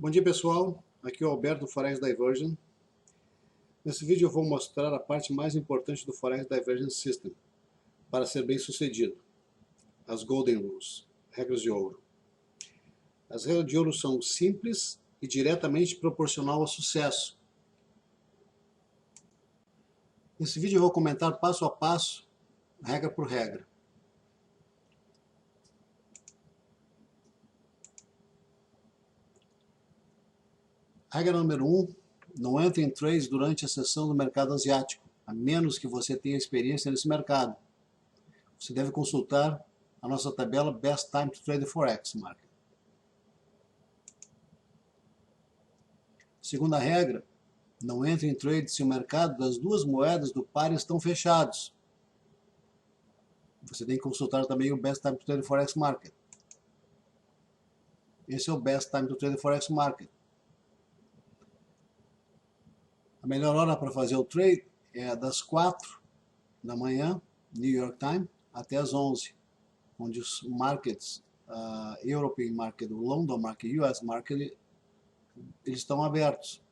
Bom dia pessoal, aqui é o Alberto do Forex Diversion. Nesse vídeo eu vou mostrar a parte mais importante do Forex Diversion System para ser bem sucedido, as Golden Rules, regras de ouro. As regras de ouro são simples e diretamente proporcional ao sucesso. Nesse vídeo eu vou comentar passo a passo, regra por regra. Regra número 1, não entre em trades durante a sessão do mercado asiático, a menos que você tenha experiência nesse mercado. Você deve consultar a nossa tabela Best Time to Trade Forex Market. Segunda regra, não entre em trade se o mercado das duas moedas do par estão fechados. Você tem que consultar também o Best Time to Trade Forex Market. Esse é o Best Time to Trade Forex Market. A melhor hora para fazer o trade é das 4 da manhã, New York Time, até as 11, onde os markets, European Market, o London Market e o US Market, eles estão abertos.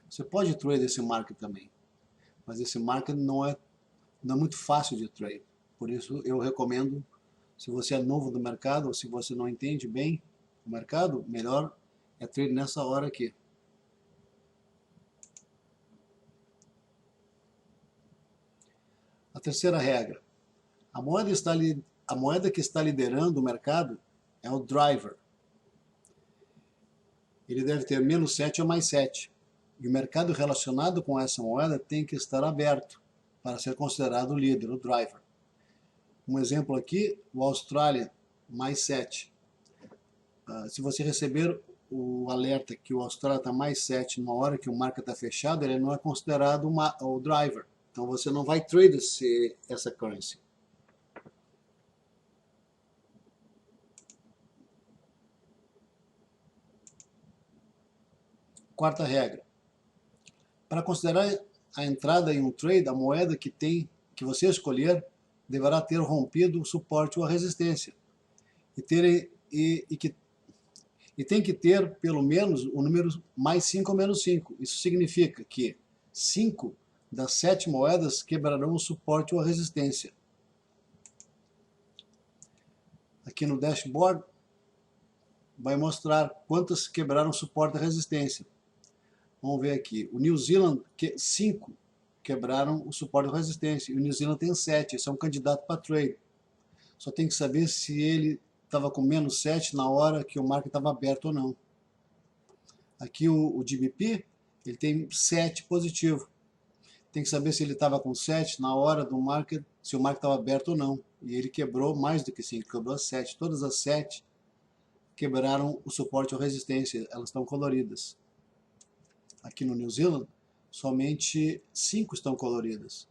Você pode trade esse market também, mas esse market não é muito fácil de trade. Por isso eu recomendo, se você é novo no mercado ou se você não entende bem o mercado, melhor é trade nessa hora aqui. A terceira regra, a moeda que está liderando o mercado é o driver. Ele deve ter menos 7 ou mais 7. E o mercado relacionado com essa moeda tem que estar aberto para ser considerado o líder, o driver. Um exemplo aqui, o Austrália, mais 7. Se você receber o alerta que o Austrália está mais 7 numa hora que o market está fechado, ele não é considerado o driver. Então você não vai trade essa currency. Quarta regra. Para considerar a entrada em um trade, a moeda que você escolher deverá ter rompido o suporte ou a resistência. E tem que ter pelo menos o número mais 5 ou menos 5. Isso significa que 5 das 7 moedas quebrarão o suporte ou a resistência. Aqui no dashboard vai mostrar quantas quebraram o suporte e a resistência. Vamos ver aqui. O New Zealand, 5 quebraram o suporte e a resistência. E o New Zealand tem 7. Esse é um candidato para trade. Só tem que saber se ele estava com menos 7 na hora que o market estava aberto ou não. Aqui o GBP, ele tem 7 positivo. Tem que saber se ele estava com 7 na hora do market, se o market estava aberto ou não. E ele quebrou mais do que 5, quebrou 7. Todas as 7 quebraram o suporte ou resistência, elas estão coloridas. Aqui no New Zealand, somente 5 estão coloridas.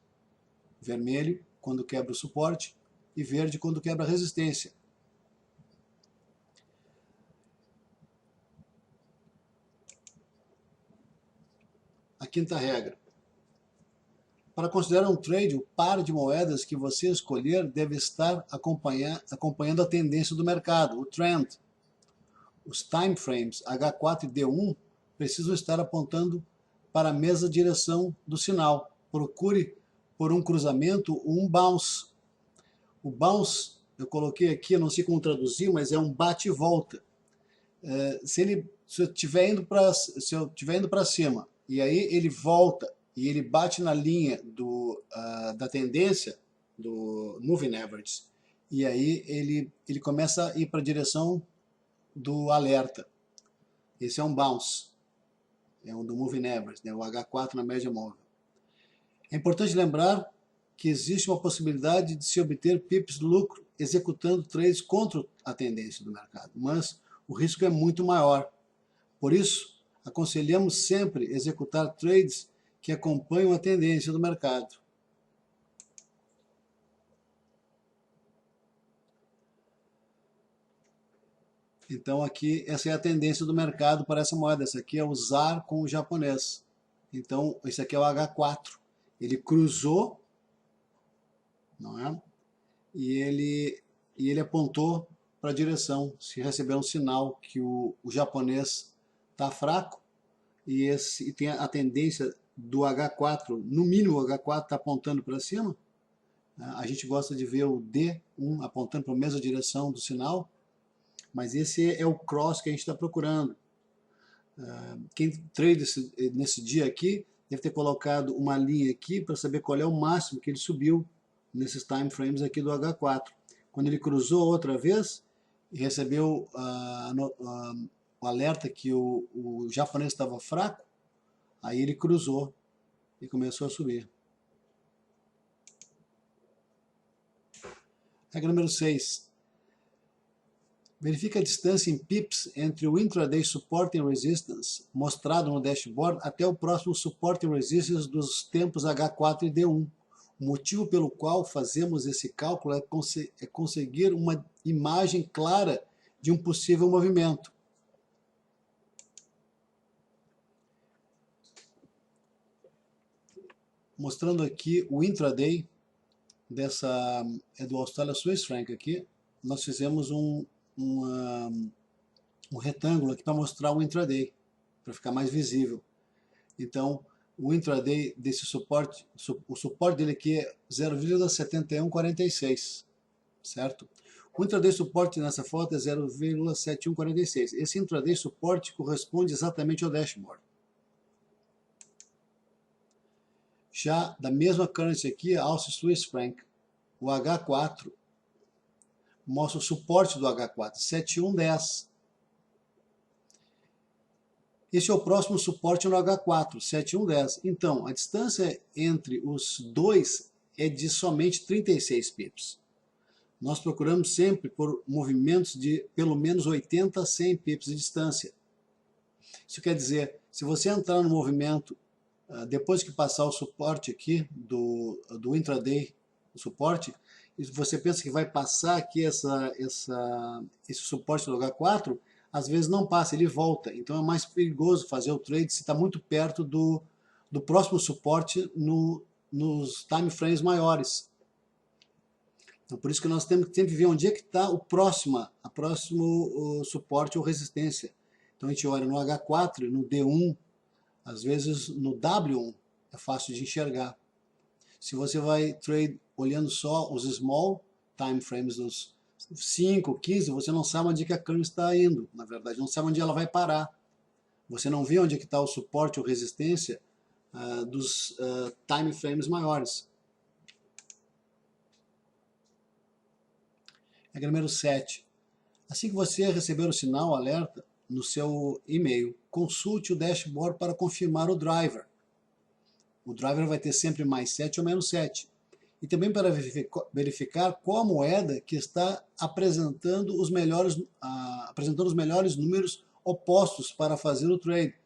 Vermelho quando quebra o suporte e verde quando quebra a resistência. A quinta regra. Para considerar um trade, o par de moedas que você escolher deve estar acompanhando a tendência do mercado, o trend. Os time frames H4 e D1 precisam estar apontando para a mesma direção do sinal. Procure por um cruzamento ou um bounce. O bounce, eu coloquei aqui, eu não sei como traduzir, mas é um bate e volta. Se eu estiver indo para cima e aí ele volta e ele bate na linha da tendência do moving average, e aí ele começa a ir para a direção do alerta. Esse é um bounce, é um do moving average, né? O H4 na média móvel. É importante lembrar que existe uma possibilidade de se obter pips de lucro executando trades contra a tendência do mercado, mas o risco é muito maior. Por isso, aconselhamos sempre executar trades que acompanham a tendência do mercado. Então aqui, essa é a tendência do mercado para essa moeda. Essa aqui é o ZAR com o japonês. Então, esse aqui é o H4. Ele cruzou, não é? E ele apontou para a direção, se receber um sinal que o japonês está fraco e tem a tendência do H4, no mínimo o H4 está apontando para cima. A gente gosta de ver o D1 apontando para a mesma direção do sinal, mas esse é o cross que a gente está procurando. Quem trade nesse dia aqui deve ter colocado uma linha aqui para saber qual é o máximo que ele subiu nesses time frames aqui do H4. Quando ele cruzou outra vez e recebeu o alerta que o japonês estava fraco, aí ele cruzou e começou a subir. Regra número 6. Verifique a distância em pips entre o intraday support and resistance mostrado no dashboard até o próximo support and resistance dos tempos H4 e D1. O motivo pelo qual fazemos esse cálculo é conseguir uma imagem clara de um possível movimento. Mostrando aqui o intraday do Australia Swiss Franc aqui, nós fizemos um retângulo aqui para mostrar o intraday, para ficar mais visível. Então, o intraday desse suporte, o suporte dele aqui é 0,7146, certo? O intraday suporte nessa foto é 0,7146. Esse intraday suporte corresponde exatamente ao dashboard. Já da mesma currency aqui, a Aussie Swiss Franc, o H4 mostra o suporte do H4, 7110. Esse é o próximo suporte no H4, 7110. Então, a distância entre os dois é de somente 36 pips. Nós procuramos sempre por movimentos de pelo menos 80 a 100 pips de distância. Isso quer dizer, se você entrar no movimento depois que passar o suporte aqui do intraday, o suporte, e você pensa que vai passar aqui esse suporte do H4, às vezes não passa, ele volta. Então é mais perigoso fazer o trade se está muito perto do próximo suporte nos time frames maiores. Então por isso que nós temos que sempre ver onde é que está o próximo suporte ou resistência. Então a gente olha no H4, no D1, às vezes no W1 é fácil de enxergar. Se você vai trade olhando só os small time frames dos 5, 15, você não sabe onde que a currency está indo. Na verdade, não sabe onde ela vai parar. Você não vê onde que está o suporte ou resistência dos time frames maiores. Regra número 7. Assim que você receber o sinal alerta no seu e-mail, consulte o dashboard para confirmar o driver. O driver vai ter sempre mais 7 ou menos 7. E também para verificar qual a moeda que está apresentando os melhores números opostos para fazer o trade.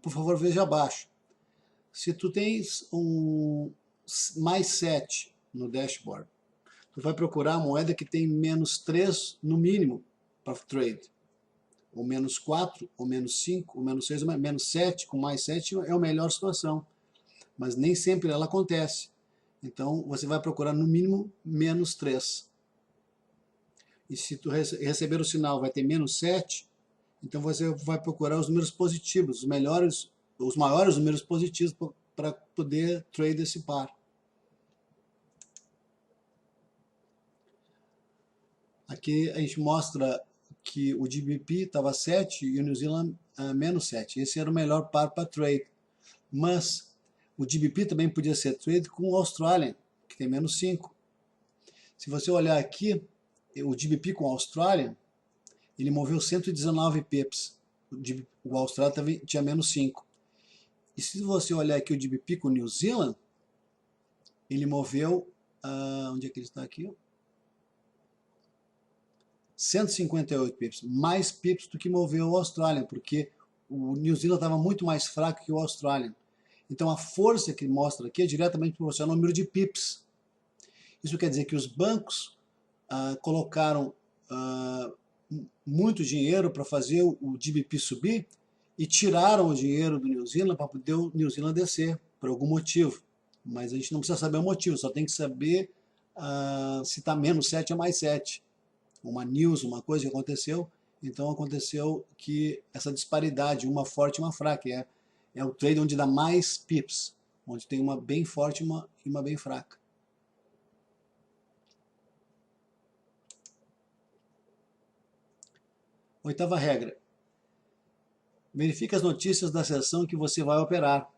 Por favor, veja abaixo. Se tu tens mais 7 no dashboard, tu vai procurar a moeda que tem menos 3 no mínimo para trade. Ou menos 4, ou menos 5, ou menos 6, ou menos 7, com mais 7 é a melhor situação. Mas nem sempre ela acontece. Então, você vai procurar no mínimo menos 3. E se tu receber o sinal vai ter menos 7, então você vai procurar os números positivos, os maiores números positivos para poder trade esse par. Aqui a gente mostra que o GBP estava 7 e o New Zealand menos 7. Esse era o melhor par para trade. Mas o GBP também podia ser trade com o Australian, que tem menos 5. Se você olhar aqui, o GBP com o Australian, ele moveu 119 pips. O Australian tinha menos 5. E se você olhar aqui o GBP com o New Zealand, ele moveu, onde é que ele está aqui? 158 pips, mais pips do que moveu o Australian, porque o New Zealand estava muito mais fraco que o Australian. Então a força que mostra aqui é diretamente proporcional ao número de pips. Isso quer dizer que os bancos colocaram muito dinheiro para fazer o GBP subir e tiraram o dinheiro do New Zealand para poder o New Zealand descer, por algum motivo. Mas a gente não precisa saber o motivo, só tem que saber se está menos 7 ou mais 7. Uma news, uma coisa que aconteceu, Então aconteceu que essa disparidade, uma forte e uma fraca, é o trade onde dá mais pips, onde tem uma bem forte e uma bem fraca. Oitava regra. Verifique as notícias da sessão que você vai operar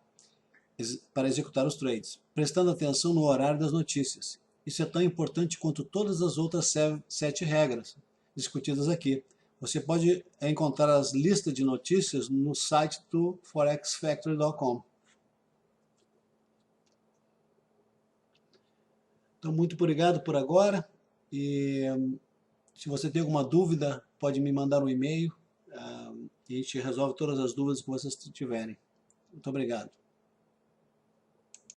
para executar os trades, prestando atenção no horário das notícias. Isso é tão importante quanto todas as outras 7 regras discutidas aqui. Você pode encontrar as listas de notícias no site do forexfactory.com. Então, muito obrigado por agora. E se você tem alguma dúvida, pode me mandar um e-mail. E a gente resolve todas as dúvidas que vocês tiverem. Muito obrigado.